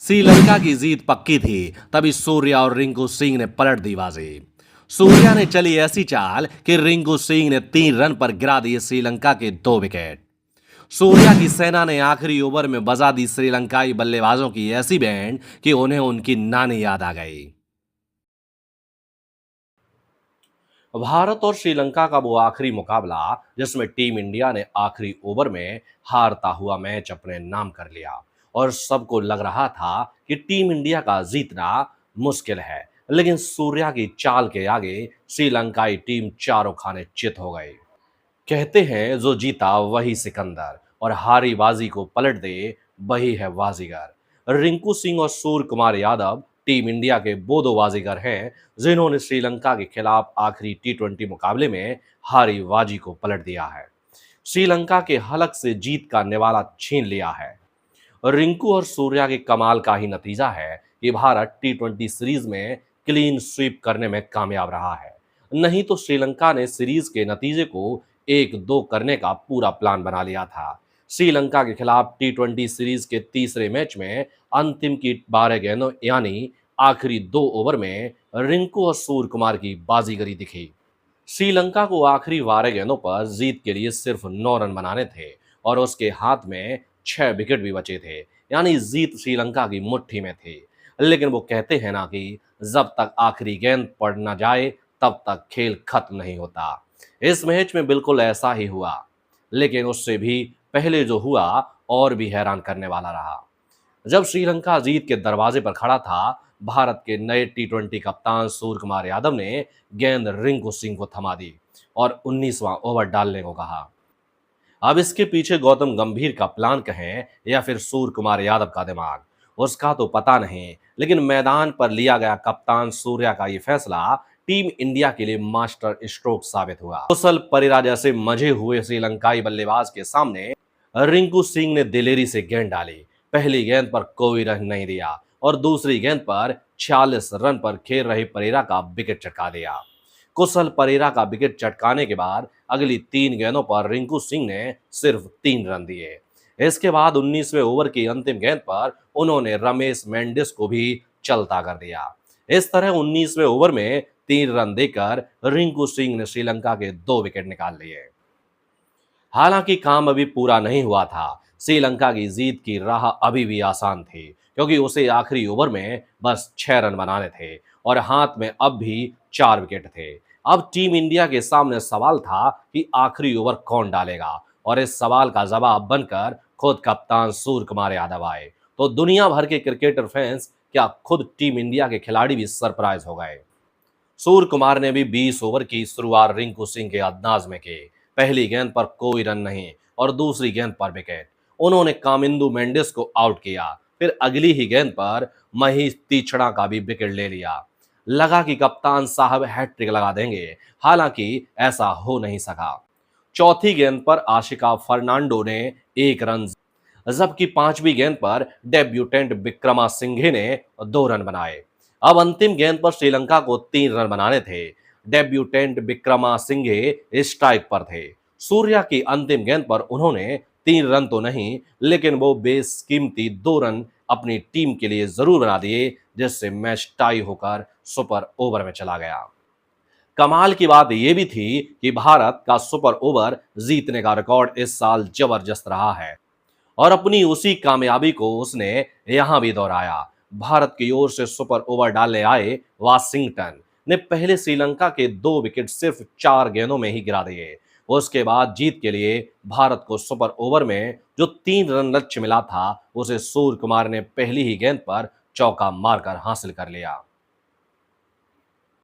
श्रीलंका की जीत पक्की थी। तभी सूर्या और रिंकू सिंह ने पलट दी बाजी। सूर्या ने चली ऐसी चाल कि रिंकू सिंह ने 3 रन पर गिरा दिए श्रीलंका के 2 विकेट। सूर्या की सेना ने आखिरी ओवर में बजा दी श्रीलंकाई बल्लेबाजों की ऐसी बैंड कि उन्हें उनकी नानी याद आ गई। भारत और श्रीलंका का वो आखिरी मुकाबला जिसमें टीम इंडिया ने आखिरी ओवर में हारता हुआ मैच अपने नाम कर लिया और सबको लग रहा था कि टीम इंडिया का जीतना मुश्किल है, लेकिन सूर्या की चाल के आगे श्रीलंकाई टीम चारों खाने चित हो गई। कहते हैं जो जीता वही सिकंदर और हारी बाजी को पलट दे वही है बाजीगर। रिंकू सिंह और सूर्य कुमार यादव टीम इंडिया के वो दो बाजीगर हैं जिन्होंने श्रीलंका के खिलाफ आखिरी टी20 मुकाबले में हारी बाजी को पलट दिया है। श्रीलंका के हलक से जीत का निवाला छीन लिया है। रिंकू और सूर्या के कमाल का ही नतीजा है कि भारत टी20 सीरीज में क्लीन स्वीप करने में कामयाब रहा है। नहीं तो श्रीलंका ने सीरीज के नतीजे को 1-2 करने का पूरा प्लान बना लिया था। श्रीलंका के खिलाफ टी20 सीरीज के तीसरे मैच में अंतिम की 12 गेंदों यानी आखिरी 2 ओवर में रिंकू और सूर्य कुमार की बाजीगरी दिखी। श्रीलंका को आखिरी 12 गेंदों पर जीत के लिए सिर्फ 9 रन बनाने थे और उसके हाथ में 6 विकेट भी बचे थे, यानी जीत श्रीलंका की मुट्ठी में थी। लेकिन वो कहते हैं ना कि जब तक आखिरी गेंद पड़ न जाए तब तक खेल खत्म नहीं होता। इस मैच में बिल्कुल ऐसा ही हुआ, लेकिन उससे भी पहले जो हुआ और भी हैरान करने वाला रहा। जब श्रीलंका जीत के दरवाजे पर खड़ा था, भारत के नए टी20 कप्तान सूर्य कुमार यादव ने गेंद रिंकू सिंह को थमा दी और 19वां ओवर डालने को कहा। अब इसके पीछे गौतम गंभीर का प्लान कहें या फिर सूर्य कुमार यादव का दिमाग, उसका तो पता नहीं, लेकिन मैदान पर लिया गया कप्तान सूर्या का ये फैसला टीम इंडिया के लिए मास्टर स्ट्रोक साबित हुआ। कुशल परेरा जैसे मजे हुए श्रीलंकाई बल्लेबाज के सामने रिंकू सिंह ने दिलेरी से गेंद डाली। पहली गेंद पर कोई रन नहीं दिया और दूसरी गेंद पर 46 रन पर खेल रहे परेरा का विकेट चटका दिया। कुशल परेरा का विकेट चटकाने के बाद अगली 3 गेंदों पर रिंकू सिंह ने सिर्फ 3 रन दिए। इसके बाद 19वें ओवर की अंतिम गेंद पर उन्होंने रमेश मेंडिस को भी चलता कर दिया। इस तरह 19वें ओवर में 3 रन देकर रिंकू सिंह ने श्रीलंका के 2 विकेट निकाल लिए। हालांकि काम अभी पूरा नहीं हुआ था। श्रीलंका की जीत की राह अभी भी आसान थी क्योंकि उसे आखिरी ओवर में बस 6 रन बनाने थे और हाथ में अब भी 4 विकेट थे। अब टीम इंडिया के सामने सवाल था कि आखिरी ओवर कौन डालेगा और इस सवाल का जवाब बनकर खुद कप्तान सूर्य कुमार यादव आए। तो दुनिया भर के क्रिकेटर फैंस क्या खुद टीम इंडिया के खिलाड़ी भी सरप्राइज हो गए। सूर्य कुमार ने भी 20 ओवर की शुरुआत रिंकू सिंह के अंदाज में की। पहली गेंद पर कोई रन नहीं और दूसरी गेंद पर विकेट। उन्होंने कामिंदु मेंडिस को आउट किया। फिर अगली ही गेंद पर महेश तीक्षणा का भी विकेट ले लिया। लगा कि कप्तान साहब हैट्रिक लगा देंगे, हालांकि ऐसा हो नहीं सका। चौथी गेंद पर आशिका फर्नांडो ने 1 रन, जबकि 5वीं गेंद पर डेब्यूटेंट विक्रमासिंघे ने 2 रन बनाए। अब अंतिम गेंद पर श्रीलंका को 3 रन बनाने थे। डेब्यूटेंट विक्रमासिंघे स्ट्राइक पर थे। सूर्या की अंतिम गेंद पर उन्होंने 3 रन तो नहीं, लेकिन वो बेशकीमती 2 रन अपनी टीम के लिए जरूर बना दिए, जिससे मैच टाई होकर सुपर ओवर में चला गया। कमाल की बात यह भी थी कि भारत का सुपर ओवर जीतने का रिकॉर्ड इस साल जबरदस्त रहा है और अपनी उसी कामयाबी को उसने यहां भी दोहराया। भारत की ओर से सुपर ओवर डालने आए वाशिंगटन ने पहले श्रीलंका के 2 विकेट सिर्फ 4 गेंदों में ही गिरा दिए। उसके बाद जीत के लिए भारत को सुपर ओवर में जो 3 रन लक्ष्य मिला था, उसे सूर्य कुमार ने पहली ही गेंद पर चौका मारकर हासिल कर लिया।